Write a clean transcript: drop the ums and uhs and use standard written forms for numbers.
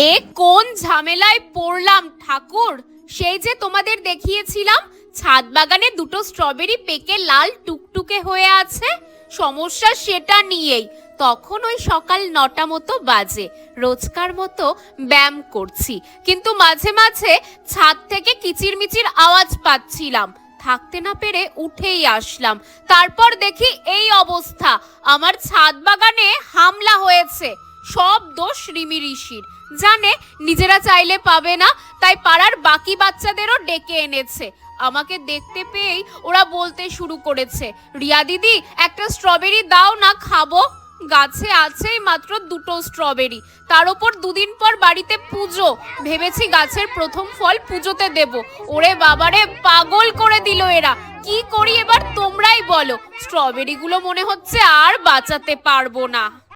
এ কোন ঝামেলায় পড়লাম ঠাকুর। সেই যে তোমাদের দেখিয়েছিলাম ছাদ বাগানে দুটো স্ট্রবেরি পেকে লাল টুকটুকে হয়ে আছে, সমস্যা সেটা নিয়েই তখন ওই সকাল 9টা মতো বাজে। রোজকার মতো ব্যায়াম করছি, কিন্তু মাঝে মাঝে ছাদ থেকে কিচিরমিচির আওয়াজ পাচ্ছিলাম। থাকতে না পেরে উঠেই আসলাম। তারপর দেখি এই অবস্থা, আমার ছাদ বাগানে হামলা হয়েছে। সব দোষ রিমি ঋষির। জানে নিজেরা চাইলে পাবে না, তাই পাড়ার বাকি বাচ্চাদেরও ডেকে এনেছে। আমাকে দেখতে পেয়েই ওরা বলতে শুরু করেছে, রিয়া দিদি একটা স্ট্রবেরি দাও না, খাবো। গাছে আছেই মাত্র দুটো স্ট্রবেরি, তার উপর দুদিন পর বাড়িতে পুজো, ভেবেছি গাছের প্রথম ফল পুজোতে দেব। ওরে বাবারে, পাগল করে দিল এরা। কি করি এবার তোমরাই বলো, স্ট্রবেরিগুলো মনে হচ্ছে আর বাঁচাতে পারবো না।